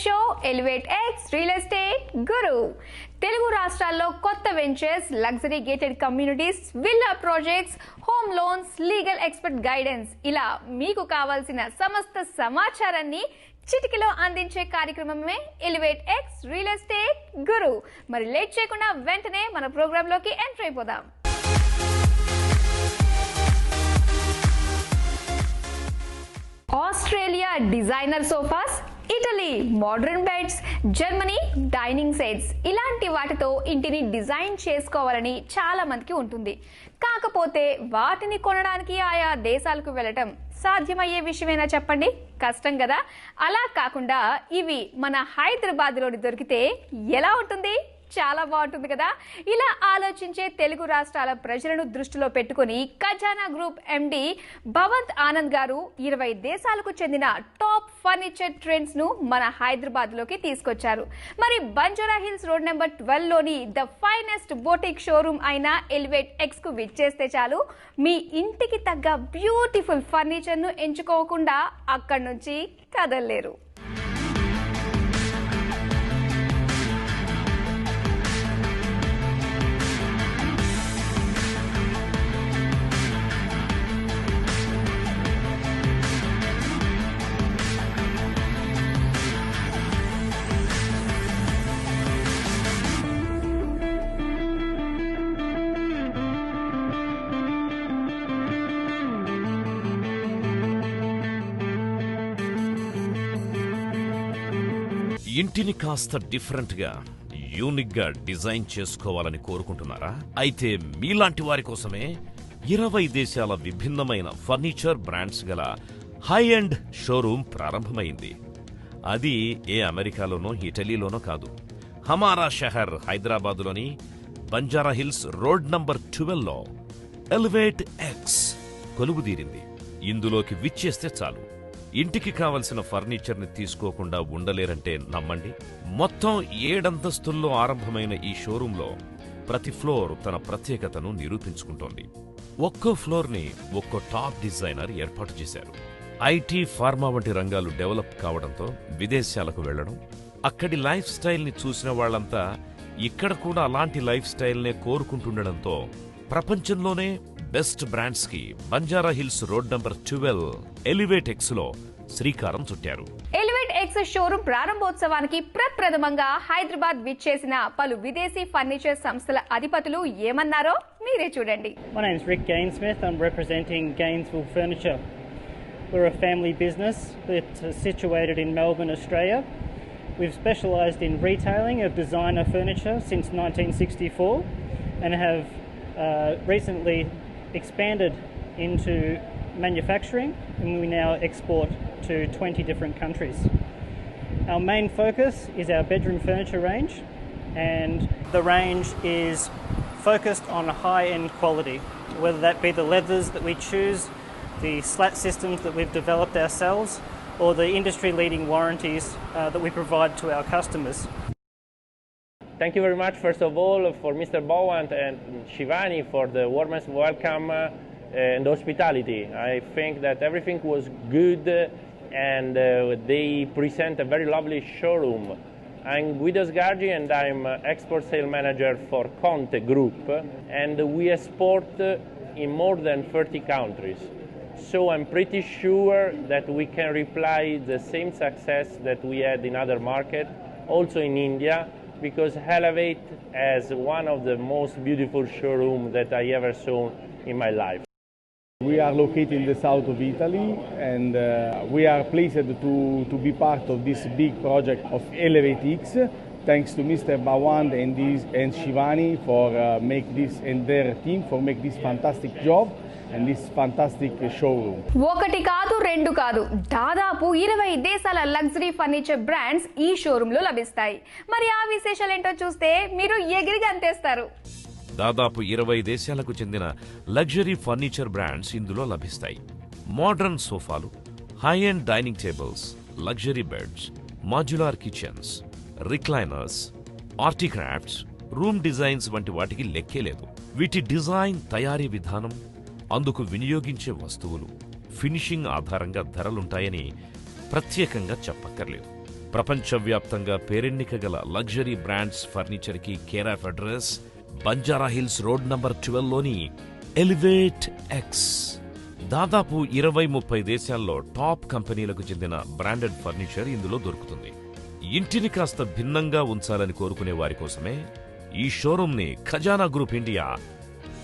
Show elevate X real estate guru. Telugu రాష్ట్రాల్లో కొత్త ventures, luxury gated communities, villa projects, home loans, legal expert guidance, ఇలా మీకు కావాల్సిన సమస్త సమాచారాన్ని చిటికలో అందించే కార్యక్రమమే elevate X real estate guru. మరి లేట్ చేయకుండా వెంటనే మన ప్రోగ్రామ్ లోకి ఎంటర్ అయిపోదాం. Australia designer sofas, Italy modern beds, Germany dining sets, ఇలాంటి వాటితో ఇంటిని డిజైన్ చేసుకోవాలని చాలా మందికి ఉంటుంది. కాకపోతే వాటిని కొనడానికి ఆయా దేశాలకు వెళ్ళటం సాధ్యమయ్యే విషయమేనా చెప్పండి? కష్టం కదా. అలా కాకుండా ఇవి మన హైదరాబాద్లోని దొరికితే ఎలా ఉంటుంది? చాలా బాగుంటుంది కదా. ఇలా ఆలోచించే తెలుగు రాష్ట్రాల ప్రజలను దృష్టిలో పెట్టుకుని ఖజానా గ్రూప్ ఎండి భవంత్ ఆనంద్ గారు 20 దేశాలకు చెందిన టాప్ ఫర్నిచర్ ట్రెండ్స్ ను మన హైదరాబాద్ లోకి తీసుకొచ్చారు. మరి బంజారా హిల్స్ రోడ్ నెంబర్ 12 లోని ద ఫైనెస్ట్ బోటిక్ షోరూమ్ అయిన ఎలివేట్ ఎక్స్ కు విచ్చేస్తే చాలు, మీ ఇంటికి తగ్గ బ్యూటిఫుల్ ఫర్నిచర్ ను ఎంచుకోకుండా అక్కడి నుంచి కదలలేరు. ఇంటిని కాస్త డిఫరెంట్ గా, యూనిక్ గా డిజైన్ చేసుకోవాలని కోరుకుంటున్నారా? అయితే మీలాంటి వారి కోసమే 20 దేశాల విభిన్నమైన ఫర్నిచర్ బ్రాండ్స్ గల హై ఎండ్ షోరూమ్ ప్రారంభమైంది. అది ఏ అమెరికాలోనో ఇటలీలోనో కాదు, హమారా షహర్ హైదరాబాదులోని బంజారా హిల్స్ రోడ్ నంబర్ 12లో ఎలివేట్ ఎక్స్ కొలువుదీరింది. ఇందులోకి విచ్చేస్తే చాలు, ఇంటికి కావలసిన ఫర్నిచర్ ని తీసుకోకుండా ఉండలేరంటే నమ్మండి. మొత్తం 7 అంతస్తుల్లో ఆరంభమైన ఈ షోరూంలో ప్రతి ఫ్లోర్ తన ప్రత్యేకతను నిరూపించుకుంటోంది. ఒక్కో ఫ్లోర్ ని ఒక్కో టాప్ డిజైనర్ ఏర్పాటు చేశారు. ఐటీ, ఫార్మా వంటి రంగాలు డెవలప్ కావడంతో విదేశాలకు వెళ్లడం, అక్కడి లైఫ్ స్టైల్ ని చూసిన వాళ్లంతా ఇక్కడ కూడా అలాంటి లైఫ్ స్టైల్ నే కోరుకుంటుండడంతో ప్రపంచంలోనే బెస్ట్ బ్రాండ్స్ కి Banjara Hills road number 12 elevate X లో శ్రీకారం చుట్టారు. ఎలివేట్ ఎక్స్ షోరూమ్ ప్రారంభోత్సవానికి ప్రప్రథమంగా హైదరాబాద్ విచ్చేసిన పలు విదేశీ ఫర్నిచర్ సంస్థల అధిపతులు ఏమన్నారో మీరే చూడండి. My name is Rick Gainsmith. I'm representing Gainesville Furniture. We're a family business that's situated in Melbourne, Australia. We've specialised in retailing of designer furniture since 1964 and have recently expanded into manufacturing, and we now export to 20 different countries. Our main focus is our bedroom furniture range, and the range is focused on high-end quality, whether that be the leathers that we choose, the slat systems that we've developed ourselves, or the industry-leading warranties that we provide to our customers. Thank you very much, first of all, for Mr. Bowant and Shivani for the warmest welcome and hospitality. I think that everything was good and they present a very lovely showroom. I'm Guido Sgargi and I'm export sales manager for Conte Group, and we export in more than 30 countries. So I'm pretty sure that we can reply the same success that we had in other markets, also in India, because Elevate has one of the most beautiful showrooms that I ever saw in my life. We are located in the south of Italy, and we are pleased to be part of this big project of Elevate X. Thanks to Mr. Bawand and Shivani for make this, and their team for make this fantastic job and this fantastic showroom. ఒకటి కాదు, రెండు కాదు, దాదాపు 20 దేశాల luxury furniture brands ఈ showroom లో లభిస్తాయి. మరి ఆ విశేషాలు ఏంటో చూస్తే మీరు ఎగిరిగా అంతేస్తారు. దాదాపు 20 దేశాలకు చెందిన లగ్జరీ ఫర్నిచర్ బ్రాండ్స్ ఇందులో లభిస్తాయి. మోడర్న్ సోఫాలు, high end dining tables, luxury beds, modular kitchens, recliners, artcrafts, room designs వంటి వాటికి లెక్కే లేదు. వీటి డిజైన్, తయారీ విధానం, అందుకు వినియోగించే వస్తువులు, ఫినిషింగ్ ఆధారంగా ధరలుంటాయని ప్రత్యేకంగా చెప్పక్కర్లేదు. ప్రపంచవ్యాప్తంగా పేరెన్నికగల లగ్జరీ బ్రాండ్స్ ఫర్నిచర్కి care of address Banjara Hills road number 12లోని ఎలివేట్ ఎక్స్. దాదాపు 20-30 దేశాల్లో టాప్ కంపెనీలకు చెందిన బ్రాండెడ్ ఫర్నిచర్ ఇందులో దొరుకుతుంది. ఇంటిని కాస్త భిన్నంగా ఉంచాలని కోరుకునే వారి కోసమే ఈ షోరూంని ఖజానా గ్రూప్ ఇండియా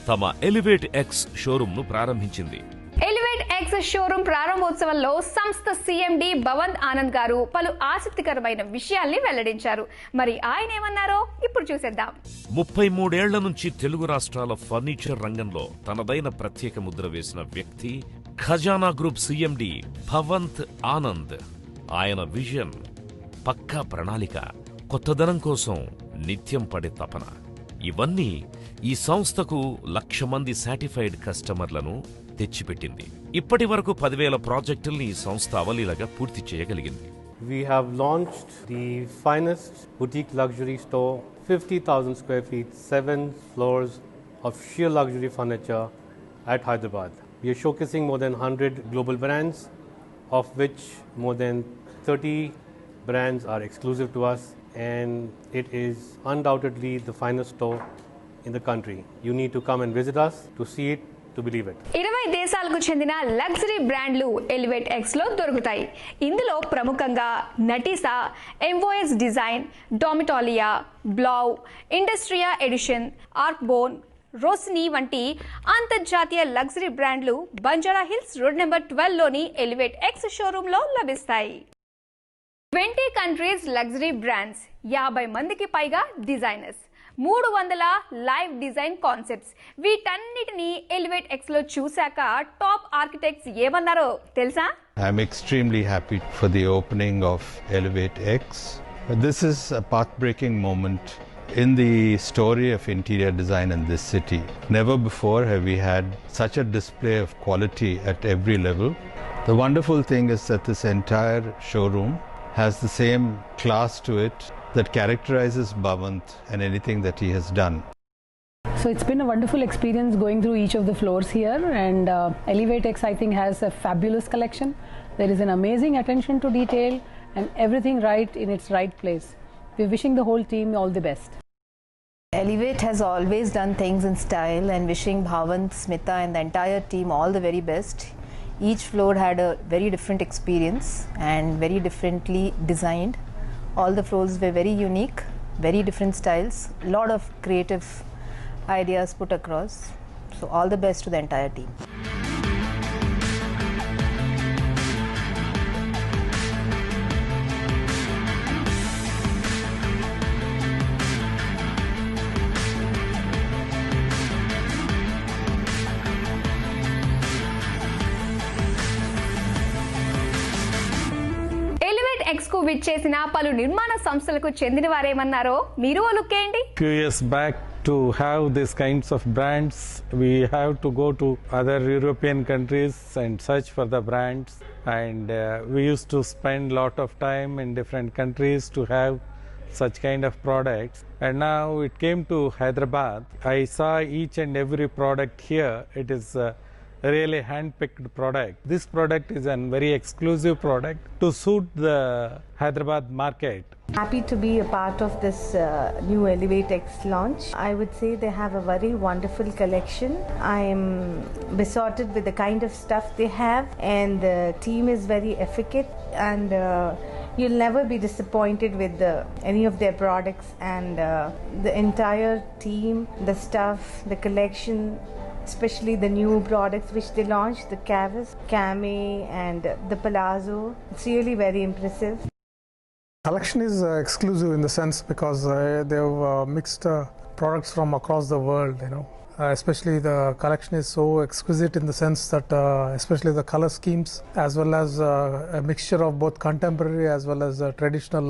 తమ ఎలివేట్ ఎక్స్ షోరూంను ప్రారంభించింది. ఎలివేట్ ఎక్స్ షోరూం ప్రారంభోత్సవంలో సంస్థ సిఎండి భవంత్ ఆనంద్ గారు పలు ఆసక్తికరమైన విషయాల్ని వెల్లడించారు. మరి ఆయన ఏమన్నారో ఇప్పుడు చూసేద్దాం. 33 ఏళ్ల నుంచి తెలుగు రాష్ట్రాల ఫర్నిచర్ రంగంలో తనదైన ప్రత్యేక ముద్ర వేసిన వ్యక్తి ఖజానా గ్రూప్ సిఎండి భవంత్ ఆనంద్. ఆయన విజన్, పక్కా ప్రణాళిక, కొత్తదనం కోసం నిత్యం పడే తపన, ఇవన్నీ ఈ సంస్థకు 1,00,000 మంది సర్టిఫైడ్ కస్టమర్లను తెచ్చిపెట్టింది. ఇప్పటి వరకు 10,000 ప్రాజెక్టుల్ని ఈ సంస్థ అవలీలగా పూర్తి చేయగలిగింది. We have launched the finest boutique luxury store, 50,000 square feet, 7 floors of sheer luxury furniture at Hyderabad. We are showcasing more than 100 global brands, of which more than 30 brands are exclusive to us, and it is undoubtedly the finest store in the country. You need to come and visit us to see it, to believe it. 20 దేశాలకు చెందిన luxury బ్రాండ్లు elevate X లో దొరుకుతాయి. ఇందులో ప్రముఖంగా నటిసా, ఎంవోయస్ design, డోమిటాలియా, బ్లౌ, ఇండస్ట్రియా edition, ఆర్క్బోన్, రోస్ని వంటి అంతర్జాతీయ luxury బ్రాండ్లు బంజారా హిల్స్ రోడ్ నెంబర్ 12లోని ఎలివేట్ ఎక్స్ షోరూంలో లభిస్తాయి. 20 కంట్రీస్ లగ్జరీ బ్రాండ్స్, 50 మందికి పైగా డిజైనర్స్, 300 లైవ్ డిజైన్ కాన్సెప్ట్స్, వీటన్నిటిని ఎలివేట్ ఎక్స్ లో చూశాక టాప్ ఆర్కిటెక్ట్స్ ఏమన్నారో తెలుసా? I'm extremely happy for the opening of Elevate X. This is a path-breaking moment in the story of interior design in this city. Never before have we had such a display of quality at every level. The wonderful thing is that this entire showroom has the same class to it that characterizes Bhavant and anything that he has done. So it's been a wonderful experience going through each of the floors here, and Elevate X I think has a fabulous collection. There is an amazing attention to detail and everything right in its right place. We're wishing the whole team all the best. Elevate has always done things in style, and wishing Bhavant, Smita and the entire team all the very best. Each floor had a very different experience and very differently designed. All the floors were very unique, very different styles, lot of creative ideas put across. So all the best to the entire team. Elevate X కు విచ్చేసిన పలు నిర్మాణ సంస్థలకు చెందిన వారేమన్నారో మీరు లుక్కేయండి. Few years back, to have these kinds of brands, we have to go to other European countries and search for the brands, and we used to spend lot of time in different countries to have such kind of products. And now it came to Hyderabad. I saw each and every product here. It is really hand-picked product. This product is a very exclusive product to suit the Hyderabad market. Happy to be a part of this new Elevate X launch. I would say they have a very wonderful collection. I am besotted with the kind of stuff they have, and the team is very efficient, and you'll never be disappointed with any of their products, and the entire team, the stuff, the collection, especially the new products which they launched, the Cavis, Came and the Palazzo. It's really very impressive. Collection is exclusive in the sense because they've mixed products from across the world, you know. Especially the collection is so exquisite in the sense that especially the color schemes, as well as a mixture of both contemporary as well as traditional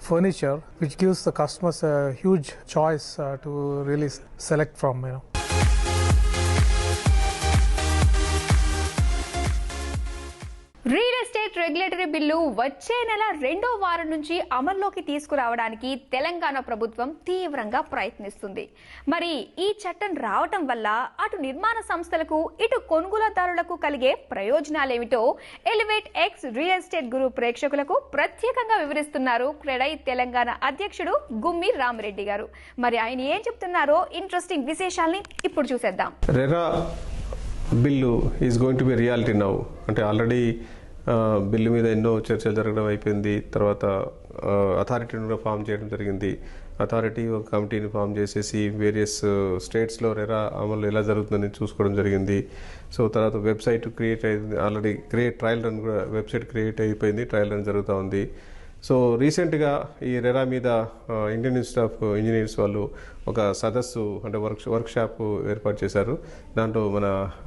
furniture, which gives the customers a huge choice to really select from, you know. Real estate regulatory bill వచ్చే నెల 2వ వారం నుంచి అమల్లోకి తీసుకురావడానికి తెలంగాణ ప్రభుత్వం తీవ్రంగా ప్రయత్నిస్తుంది. మరి ఈ చట్టం రావటం వల్ల అటు నిర్మాణ సంస్థలకు ఇటు కొనుగోలుదారులకు కలిగే ప్రయోజనాలేమిటో ఎలివేట్ ఎక్స్ రియల్ ఎస్టేట్ గురు ప్రేక్షకులకు ప్రత్యేకంగా వివరిస్తున్నారు క్రెడై తెలంగాణ అధ్యక్షుడు గుమ్మి రామిరెడ్డి గారు. మరి ఆయన ఏం చెప్తున్నారో ఇంట్రెస్టింగ్ విశేషాల్ని ఇప్పుడు చూసేద్దాం. RERA bill is going to be reality now. అంటే ఆల్రెడీ బిల్లు మీద ఎన్నో చర్చలు జరగడం అయిపోయింది. తర్వాత అథారిటీని కూడా ఫామ్ చేయడం జరిగింది. అథారిటీ ఒక కమిటీని ఫామ్ చేసేసి వేరియస్ స్టేట్స్లో రెరా అమలు ఎలా జరుగుతుందని చూసుకోవడం జరిగింది. సో తర్వాత వెబ్సైట్ క్రియేట్ అయింది. ఆల్రెడీ ట్రయల్ రన్ కూడా వెబ్సైట్ క్రియేట్ అయిపోయింది. ట్రయల్ రన్ జరుగుతూ ఉంది. సో రీసెంట్గా ఈ రెరా మీద ఇండియన్ ఇన్స్టిట్యూట్ ఆఫ్ ఇంజనీర్స్ వాళ్ళు ఒక సదస్సు అంటే వర్క్షాప్ ఏర్పాటు చేశారు. దాంట్లో మన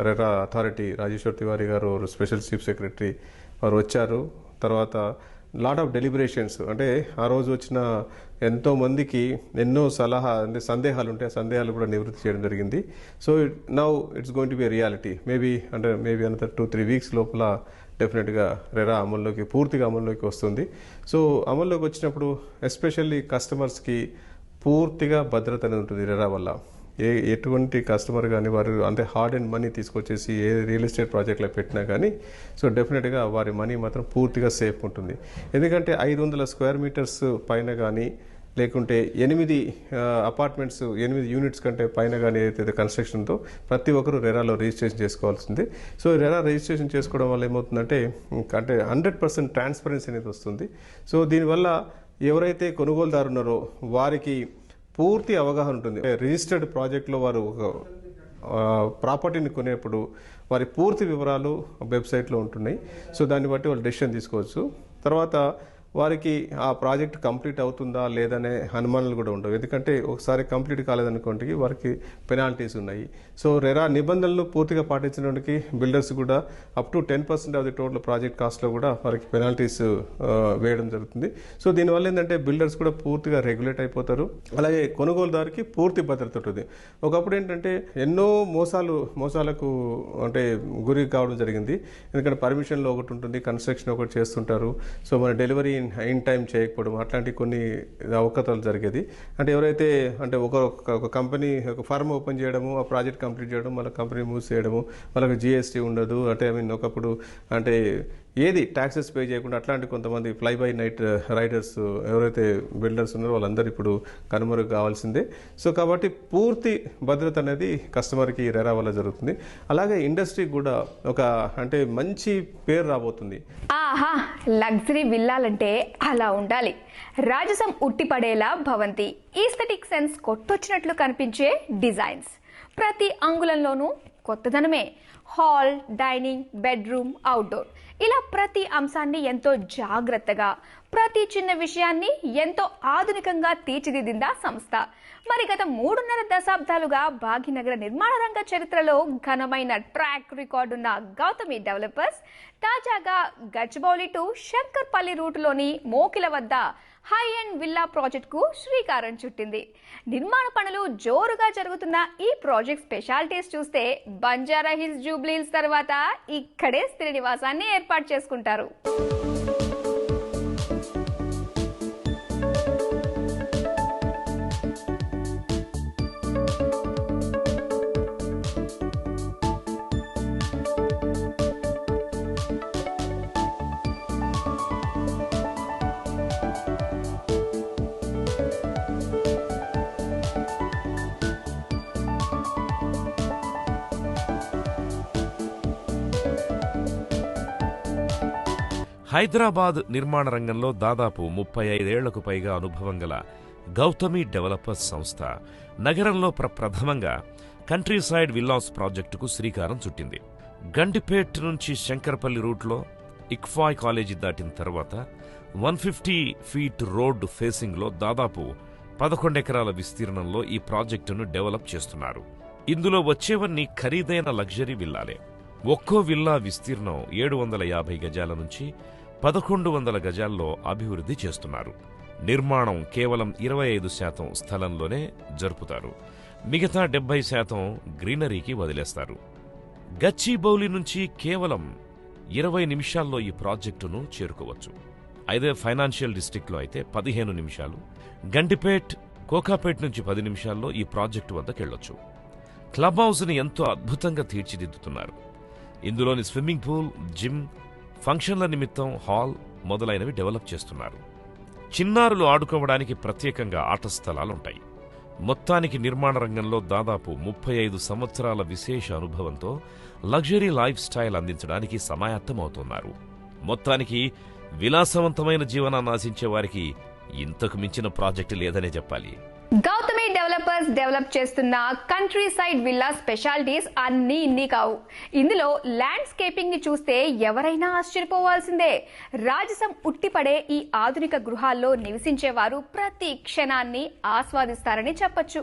రెరా అథారిటీ రాజేశ్వర్ తివారీ గారు స్పెషల్ చీఫ్ సెక్రటరీ వారు వచ్చారు. తర్వాత లాట్ ఆఫ్ డెలిబరేషన్స్ అంటే ఆ రోజు వచ్చిన ఎంతో మందికి ఎన్నో సందేహాలు ఉంటాయి. ఆ సందేహాలు కూడా నివృత్తి చేయడం జరిగింది. So now it's going to be reality. Maybe another 2-3 weeks లోపల డెఫినెట్గా రెరా పూర్తిగా అమల్లోకి వస్తుంది. సో అమల్లోకి వచ్చినప్పుడు ఎస్పెషల్లీ కస్టమర్స్కి పూర్తిగా భద్రత అనేది ఉంటుంది రెరా వల్ల. ఎటువంటి కస్టమర్ కానీ వారు అంటే హార్డ్ అండ్ మనీ తీసుకొచ్చేసి ఏ రియల్ ఎస్టేట్ ప్రాజెక్ట్లో పెట్టినా కానీ సో డెఫినెట్గా వారి మనీ మాత్రం పూర్తిగా సేఫ్ ఉంటుంది. ఎందుకంటే 500 స్క్వేర్ మీటర్స్ పైన కానీ లేకుంటే 8 అపార్ట్మెంట్స్ 8 యూనిట్స్ కంటే పైన కానీ ఏదైతే కన్స్ట్రక్షన్తో ప్రతి ఒక్కరూ రెరాలో రిజిస్ట్రేషన్ చేసుకోవాల్సింది. సో రెరా రిజిస్ట్రేషన్ చేసుకోవడం వల్ల ఏమవుతుందంటే 100% ట్రాన్స్పరెన్సీ అనేది వస్తుంది. సో దీనివల్ల ఎవరైతే కొనుగోలుదారు ఉన్నారో వారికి పూర్తి అవగాహన ఉంటుంది. రిజిస్టర్డ్ ప్రాజెక్ట్లో వారు ఒక ప్రాపర్టీని కొనేప్పుడు వారి పూర్తి వివరాలు వెబ్సైట్లో ఉంటున్నాయి. సో దాన్ని బట్టి వాళ్ళు డెసిషన్ తీసుకోవచ్చు. తర్వాత వారికి ఆ ప్రాజెక్ట్ కంప్లీట్ అవుతుందా లేదనే అనుమానాలు కూడా ఉండవు. ఎందుకంటే ఒకసారి కంప్లీట్ కాలేదనుకోండి వారికి పెనాల్టీస్ ఉన్నాయి. సో రెరా నిబంధనలు పూర్తిగా పాటించడానికి బిల్డర్స్ కూడా up to 10% of the total project కాస్ట్లో కూడా వారికి పెనాల్టీస్ వేయడం జరుగుతుంది. సో దీనివల్ల ఏంటంటే బిల్డర్స్ కూడా పూర్తిగా రెగ్యులేట్ అయిపోతారు. అలాగే కొనుగోలుదారికి పూర్తి భద్రత ఉంటుంది. ఒకప్పుడు ఏంటంటే ఎన్నో మోసాలకు అంటే గురి కావడం జరిగింది. ఎందుకంటే పర్మిషన్లో ఒకటి ఉంటుంది, కన్స్ట్రక్షన్ ఒకటి చేస్తుంటారు. సో మన డెలివరీ ఇన్ టైం చేయకపోవడం అట్లాంటి కొన్ని అవకతలు జరిగేది. అంటే ఎవరైతే అంటే ఒక కంపెనీ ఒక ఫర్మ్ ఓపెన్ చేయడము, ఆ ప్రాజెక్ట్ కంప్లీట్ చేయడం, మళ్ళీ కంపెనీ మూసేయడము, వాళ్ళకి జిఎస్టీ ఉండదు. అంటే ఒకప్పుడు అంటే ఏది ట్యాక్సెస్ పే చేయకుండా అట్లాంటి కొంతమంది ఫ్లై బై నైట్ రైడర్స్ ఎవరైతే బిల్డర్స్ ఉన్నారో వాళ్ళందరూ ఇప్పుడు కనుమరుగు కావాల్సిందే. సో కాబట్టి పూర్తి భద్రత అనేది కస్టమర్కి రెరా వల్ల జరుగుతుంది. అలాగే ఇండస్ట్రీకి కూడా ఒక అంటే మంచి పేరు రాబోతుంది. ఆహా, లగ్జరీ విల్లాలంటే అలా ఉండాలి. రాజసం ఉట్టిపడేలా భవంతి, ఈస్థెటిక్ సెన్స్ కొట్టొచ్చినట్లు కనిపించే డిజైన్స్, ప్రతి అంగుళంలోనూ కొత్తదనమే. హాల్, డైనింగ్, బెడ్రూమ్, అవుట్డోర్ ఇలా ప్రతి అంశాన్ని ఎంతో జాగ్రత్తగా, ప్రతి చిన్న విషయాన్ని ఎంతో ఆధునికంగా తీర్చిదిద్దిందా సంస్థ. మరి గత 3.5 దశాబ్దాలుగా భాగ్యనగర నిర్మాణ రంగ చరిత్రలో ఘనమైన ట్రాక్ రికార్డున్న గౌతమి డెవలపర్స్ తాజాగా గచ్చిబౌలి టు శంకర్పల్లి రూటులోని మోకిల వద్ద హై అండ్ విల్లా ప్రాజెక్టుకు శ్రీకారం చుట్టింది. నిర్మాణ పనులు జోరుగా జరుగుతున్న ఈ ప్రాజెక్ట్ స్పెషాలిటీస్ చూస్తే బంజారా హిల్స్, జూబ్లీ హిల్స్ తర్వాత ఇక్కడే స్థిర నివాసాన్ని ఏర్పాటు చేసుకుంటారు. హైదరాబాద్ నిర్మాణ రంగంలో దాదాపు 35 ఏళ్లకు పైగా అనుభవం గల గౌతమి డెవలపర్స్ సంస్థ నగరంలో ప్రప్రథమంగా కంట్రీ సైడ్ విల్లాస్ ప్రాజెక్టుకు శ్రీకారం చుట్టింది. గండిపేట్ నుంచి శంకర్పల్లి రూట్లో ఇక్ఫాయ్ కాలేజీ దాటిన తర్వాత 150 ఫీట్ రోడ్డు ఫేసింగ్లో దాదాపు 11 ఎకరాల విస్తీర్ణంలో ఈ ప్రాజెక్టును డెవలప్ చేస్తున్నారు. ఇందులో వచ్చేవన్నీ ఖరీదైన లగ్జరీ విల్లాలే. ఒక్కో విల్లా విస్తీర్ణం 750 గజాల నుంచి 1100 గజాల్లో అభివృద్ధి చేస్తున్నారు. నిర్మాణం కేవలం 25% స్థలంలోనే జరుపుతారు. మిగతా 70% గ్రీనరీకి వదిలేస్తారు. గచ్చిబౌలి నుంచి కేవలం 20 నిమిషాల్లో ఈ ప్రాజెక్టును చేరుకోవచ్చు. అదే ఫైనాన్షియల్ డిస్ట్రిక్ట్లో అయితే 15 నిమిషాలు, గండిపేట్, కోకాపేట్ నుంచి 10 నిమిషాల్లో ఈ ప్రాజెక్టు వద్దకెళ్లొచ్చు. క్లబ్ హౌస్ని ఎంతో అద్భుతంగా తీర్చిదిద్దుతున్నారు. ఇందులోని స్విమ్మింగ్ పూల్, జిమ్, ఫంక్షన్ల నిమిత్తం హాల్ మొదలైనవి డెవలప్ చేస్తున్నారు. చిన్నారులు ఆడుకోవడానికి ప్రత్యేకంగా ఆట స్థలాలుంటాయి. మొత్తానికి నిర్మాణ రంగంలో దాదాపు 35 సంవత్సరాల విశేష అనుభవంతో లగ్జరీ లైఫ్ స్టైల్ అందించడానికి సమాయత్తమవుతున్నారు. మొత్తానికి విలాసవంతమైన జీవనాన్ని ఆశించే వారికి ఇంతకు మించిన ప్రాజెక్టు లేదనే చెప్పాలి. గౌతమి డెవలపర్స్ డెవలప్ చేస్తున్న కంట్రీ సైడ్ విల్లా స్పెషాలిటీస్ అన్నీ ఇన్ని కావు. ఇందులో ల్యాండ్స్కేపింగ్ ని చూస్తే ఎవరైనా ఆశ్చర్యపోవాల్సిందే. రాజసం ఉట్టిపడే ఈ ఆధునిక గృహాల్లో నివసించేవారు ప్రతి క్షణాన్ని ఆస్వాదిస్తారని చెప్పొచ్చు.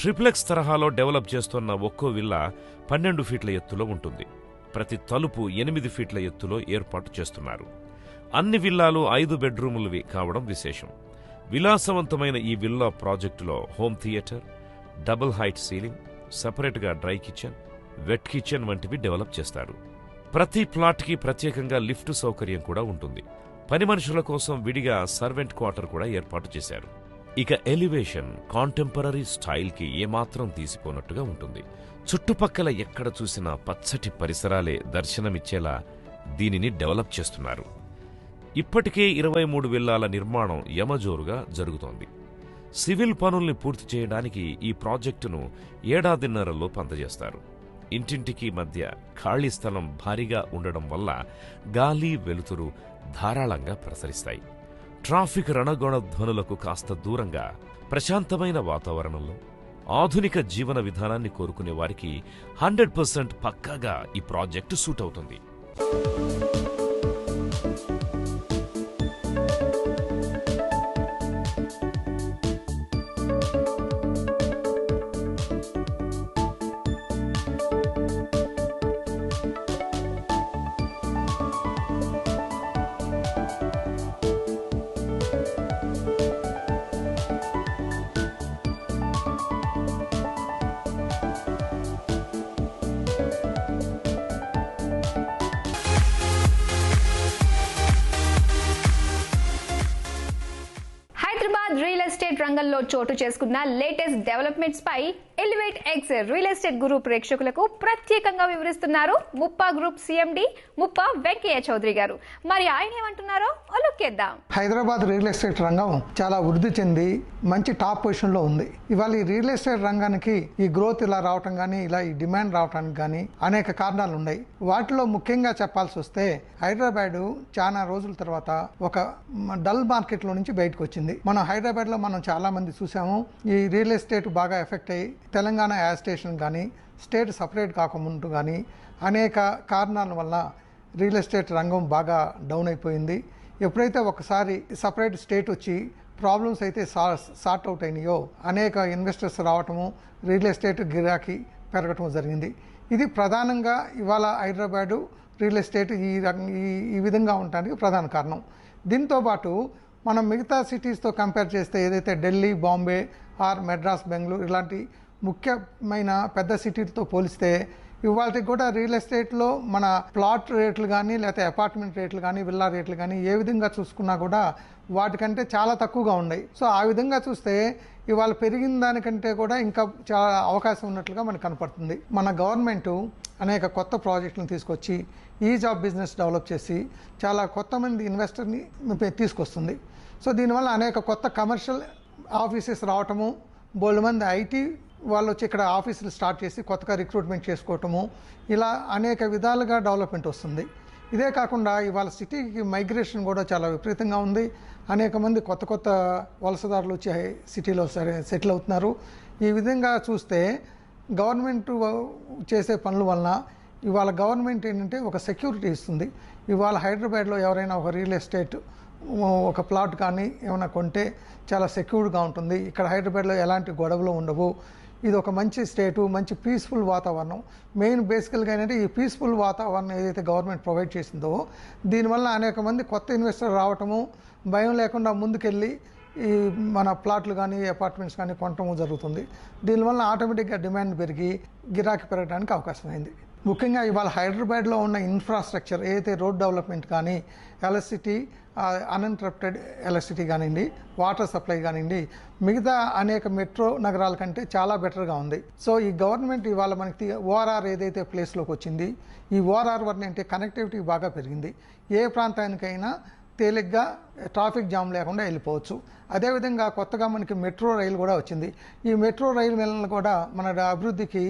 ట్రిప్లెక్స్ తరహాలో డెవలప్ చేస్తున్న ఒక్కో విల్లా 12 ఫీట్ల ఎత్తులో ఉంటుంది. ప్రతి తలుపు 8 ఫీట్ల ఎత్తులో ఏర్పాటు చేస్తున్నారు. అన్ని విల్లాలు 5 బెడ్రూములవి కావడం విశేషం. విలాసవంతమైన ఈ విల్లా ప్రాజెక్టులో home theatre, double height ceiling, సెపరేట్గా డ్రై కిచెన్, వెట్ కిచెన్ వంటివి డెవలప్ చేస్తారు. ప్రతి ప్లాట్కి ప్రత్యేకంగా లిఫ్ట్ సౌకర్యం కూడా ఉంటుంది. పని మనుషుల కోసం విడిగా సర్వెంట్ క్వార్టర్ కూడా ఏర్పాటు చేశారు. ఇక ఎలివేషన్ కాంటెంపరీ స్టైల్కి ఏమాత్రం తీసిపోనట్టుగా ఉంటుంది. చుట్టుపక్కల ఎక్కడ చూసినా పచ్చటి పరిసరాలే దర్శనమిచ్చేలా దీనిని డెవలప్ చేస్తున్నారు. ఇప్పటికే 23 విల్లాల నిర్మాణం యమజోరుగా జరుగుతోంది. సివిల్ పనుల్ని పూర్తి చేయడానికి ఈ ప్రాజెక్టును 1.5 ఏడాదిలో అందజేస్తారు. ఇంటింటికి మధ్య ఖాళీ స్థలం భారీగా ఉండడం వల్ల గాలి, వెలుతురు ధారాళంగా ప్రసరిస్తాయి. ట్రాఫిక్ రణగొణ ధ్వనులకు కాస్త దూరంగా ప్రశాంతమైన వాతావరణంలో ఆధునిక జీవన విధానాన్ని కోరుకునే వారికి 100% పక్కాగా ఈ ప్రాజెక్టు సూట్ అవుతుంది. రియల్ ఎస్టేట్ రంగంలో చోటు చేసుకున్న లేటెస్ట్ డెవలప్మెంట్స్ పై ఎలివేట్ ఎక్స్ రియల్ ఎస్టేట్ గురు ప్రేక్షకులకు ప్రత్యేకంగా వివరిస్తున్నారు ముప్పా గ్రూప్ సిఎండి ముప్పా వెంకయ్య చౌదరి గారు. మరి ఆయన ఏమంటున్నారో ఒలుక్కేద్దాం. హైదరాబాద్ రియల్ ఎస్టేట్ రంగం చాలా వృద్ధి చెంది మంచి టాప్ పొజిషన్ లో ఉంది. ఇవాళ ఈ రియల్ ఎస్టేట్ రంగానికి ఈ గ్రోత్ ఇలా రావటం కానీ, ఇలా ఈ డిమాండ్ రావడానికి కానీ అనేక కారణాలు ఉన్నాయి. వాటిలో ముఖ్యంగా చెప్పాల్సి వస్తే హైదరాబాద్ చాలా రోజుల తర్వాత ఒక డల్ మార్కెట్ లో నుంచి బయటకు వచ్చింది. మనం హైదరాబాద్ లో మనం చాలా మంది చూసాము. ఈ రియల్ ఎస్టేట్ బాగా ఎఫెక్ట్ అయ్యి తెలంగాణ యాజిటేషన్ కానీ, స్టేట్ సపరేట్ కాకముందు కానీ అనేక కారణాల వల్ల రియల్ ఎస్టేట్ రంగం బాగా డౌన్ అయిపోయింది. ఎప్పుడైతే ఒకసారి సపరేట్ స్టేట్ వచ్చి ప్రాబ్లమ్స్ అయితే సార్ట్ అవుట్ అయినాయో అనేక ఇన్వెస్టర్స్ రావటము, రియల్ ఎస్టేట్ గిరాకీ పెరగటం జరిగింది. ఇది ప్రధానంగా ఇవాళ హైదరాబాదు రియల్ ఎస్టేట్ ఈ విధంగా ఉండడానికి ప్రధాన కారణం. దీంతోపాటు మనం మిగతా సిటీస్తో కంపేర్ చేస్తే ఏదైతే ఢిల్లీ, బాంబే ఆర్ మెడ్రాస్, బెంగళూరు ఇలాంటి ముఖ్యమైన పెద్ద సిటీలతో పోలిస్తే ఇవాళకి కూడా రియల్ ఎస్టేట్లో మన ప్లాట్ రేట్లు కానీ, లేకపోతే అపార్ట్మెంట్ రేట్లు కానీ, విల్లా రేట్లు కానీ ఏ విధంగా చూసుకున్నా కూడా వాటికంటే చాలా తక్కువగా ఉన్నాయి. సో ఆ విధంగా చూస్తే ఇవాళ పెరిగిన దానికంటే కూడా ఇంకా చాలా అవకాశం ఉన్నట్లుగా మనకు కనపడుతుంది. మన గవర్నమెంట్ అనేక కొత్త ప్రాజెక్టులను తీసుకొచ్చి ఈజ్ ఆఫ్ బిజినెస్ డెవలప్ చేసి చాలా కొత్త మంది ఇన్వెస్టర్ని తీసుకొస్తుంది. సో దీనివల్ల అనేక కొత్త కమర్షియల్ ఆఫీసెస్ రావటము, బోల్డ్ మంది ఐటీ వాళ్ళు వచ్చి ఇక్కడ ఆఫీసులు స్టార్ట్ చేసి కొత్తగా రిక్రూట్మెంట్ చేసుకోవటము, ఇలా అనేక విధాలుగా డెవలప్మెంట్ వస్తుంది. ఇదే కాకుండా ఇవాళ సిటీకి మైగ్రేషన్ కూడా చాలా విపరీతంగా ఉంది. అనేక మంది కొత్త కొత్త వలసదారులు వచ్చి సిటీలో సెటిల్ అవుతున్నారు. ఈ విధంగా చూస్తే గవర్నమెంట్ చేసే పనుల వలన ఇవాళ గవర్నమెంట్ ఏంటంటే ఒక సెక్యూరిటీ ఇస్తుంది. ఇవాళ హైదరాబాద్లో ఎవరైనా ఒక రియల్ ఎస్టేట్ ఒక ప్లాట్ కానీ ఏమైనా కొంటే చాలా సెక్యూర్డ్గా ఉంటుంది. ఇక్కడ హైదరాబాద్లో ఎలాంటి గొడవలు ఉండవు. ఇది ఒక మంచి స్టేటు, మంచి పీస్ఫుల్ వాతావరణం. మెయిన్ బేసికల్గా ఏంటంటే ఈ పీస్ఫుల్ వాతావరణం ఏదైతే గవర్నమెంట్ ప్రొవైడ్ చేసిందో దీనివల్ల అనేక మంది కొత్త ఇన్వెస్టర్ రావటము, భయం లేకుండా ముందుకెళ్ళి ఈ మన ప్లాట్లు కానీ అపార్ట్మెంట్స్ కానీ కొనటము జరుగుతుంది. దీనివల్ల ఆటోమేటిక్గా డిమాండ్ పెరిగి గిరాకీ పెరగడానికి అవకాశం అయింది. ముఖ్యంగా ఇవాళ హైదరాబాద్లో ఉన్న ఇన్ఫ్రాస్ట్రక్చర్ ఏదైతే రోడ్ డెవలప్మెంట్ కానీ, ఎలక్ట్రిసిటీ, అన్ఇంటరప్టెడ్ ఎలక్ట్రిసిటీ కానివ్వండి, వాటర్ సప్లై కానివ్వండి, మిగతా అనేక మెట్రో నగరాల కంటే చాలా బెటర్గా ఉంది. సో ఈ గవర్నమెంట్ ఇవాళ మనకి ఓఆర్ఆర్ ఏదైతే ప్లేస్లోకి వచ్చింది, ఈ ఓఆర్ఆర్ వల్ల అంటే కనెక్టివిటీ బాగా పెరిగింది. ఏ ప్రాంతానికైనా తేలిగ్గా ట్రాఫిక్ జామ్ లేకుండా వెళ్ళిపోవచ్చు. అదేవిధంగా కొత్తగా మనకి మెట్రో రైలు కూడా వచ్చింది. ఈ మెట్రో రైలు వలన కూడా మన అభివృద్ధికి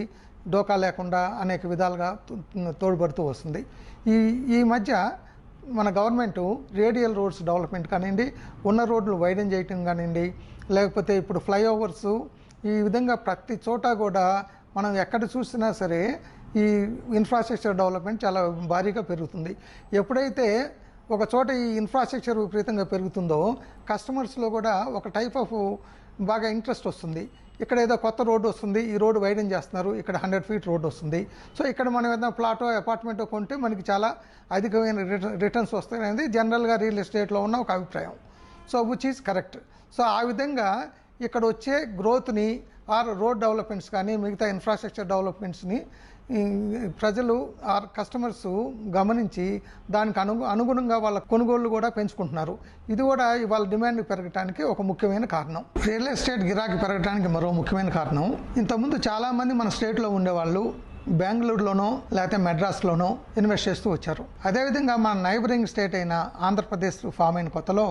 డోకా లేకుండా అనేక విధాలుగా తోడ్పడుతూ వస్తుంది. ఈ మధ్య మన గవర్నమెంట్ రేడియల్ రోడ్స్ డెవలప్మెంట్ కానివ్వండి, ఉన్న రోడ్లు వైడెన్ చేయటం కానివ్వండి, లేకపోతే ఇప్పుడు ఫ్లైఓవర్స్, ఈ విధంగా ప్రతి చోట కూడా మనం ఎక్కడ చూసినా సరే ఈ ఇన్ఫ్రాస్ట్రక్చర్ డెవలప్మెంట్ చాలా భారీగా పెరుగుతుంది. ఎప్పుడైతే ఒక చోట ఈ ఇన్ఫ్రాస్ట్రక్చర్ విపరీతంగా పెరుగుతుందో కస్టమర్స్లో కూడా ఒక టైప్ ఆఫ్ బాగా ఇంట్రెస్ట్ వస్తుంది. ఇక్కడ ఏదో కొత్త రోడ్డు వస్తుంది, ఈ రోడ్డు వైడెన్ చేస్తున్నారు, ఇక్కడ 100 feet రోడ్డు వస్తుంది, సో ఇక్కడ మనం ఏదైనా ప్లాటో అపార్ట్మెంటో కొంటే మనకి చాలా అధికమైన రిటర్న్స్ వస్తాయి అనేది జనరల్గా రియల్ ఎస్టేట్లో ఉన్న ఒక అభిప్రాయం. So which is correct. So ఆ విధంగా ఇక్కడ వచ్చే గ్రోత్ని ఆర్ రోడ్ డెవలప్మెంట్స్ కానీ మిగతా ఇన్ఫ్రాస్ట్రక్చర్ డెవలప్మెంట్స్ని ప్రజలు ఆర్ కస్టమర్స్ గమనించి దానికి అనుగుణంగా వాళ్ళ కొనుగోళ్లు కూడా పెంచుకుంటున్నారు. ఇది కూడా ఇవాళ డిమాండ్ పెరగడానికి ఒక ముఖ్యమైన కారణం. రియల్ ఎస్టేట్ గిరాకీ పెరగడానికి మరో ముఖ్యమైన కారణం, ఇంతకుముందు చాలామంది మన స్టేట్లో ఉండేవాళ్ళు బెంగళూరులోనో లేకపోతే మెడ్రాస్లోనో ఇన్వెస్ట్ చేస్తూ వచ్చారు. అదేవిధంగా మన నైబరింగ్ స్టేట్ అయిన ఆంధ్రప్రదేశ్ ఫామ్ అయిన కొత్తలో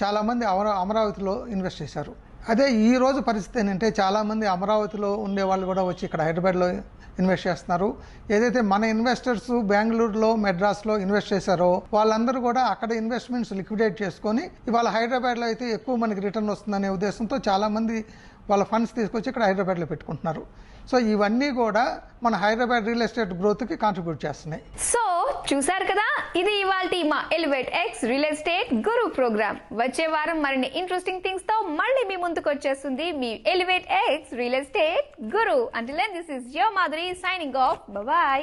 చాలామంది అమరావతిలో ఇన్వెస్ట్ చేశారు. అదే ఈ రోజు పరిస్థితి ఏంటంటే చాలామంది అమరావతిలో ఉండేవాళ్ళు కూడా వచ్చి ఇక్కడ హైదరాబాద్లో ఇన్వెస్ట్ చేస్తున్నారు. ఏదైతే మన ఇన్వెస్టర్స్ బెంగళూరులో మెడ్రాస్లో ఇన్వెస్ట్ చేశారో వాళ్ళందరూ కూడా అక్కడ ఇన్వెస్ట్మెంట్స్ లిక్విడేట్ చేసుకొని ఇవాళ హైదరాబాద్లో అయితే ఎక్కువ మనకి రిటర్న్ వస్తుందనే ఉద్దేశంతో చాలామంది వాళ్ళ ఫండ్స్ తీసుకొచ్చి ఇక్కడ హైదరాబాద్లో పెట్టుకుంటున్నారు. సో ఇవన్నీ కూడా మన హైదరాబాద్ రియల్ ఎస్టేట్ గ్రోత్కి కాంట్రిబ్యూట్ చేస్తున్నాయి. సో చూసారు కదా, ఇది ఇవాల్టి మా ఎలివేట్ ఎక్స్ రియల్ ఎస్టేట్ గురు ప్రోగ్రామ్. వచ్చే వారం మరిన్ని ఇంట్రెస్టింగ్ థింగ్స్ తో మళ్ళీ మీ ముందుకు వచ్చేస్తుంది మీ elevate X real estate guru. Until then this is your Madhuri signing off. By.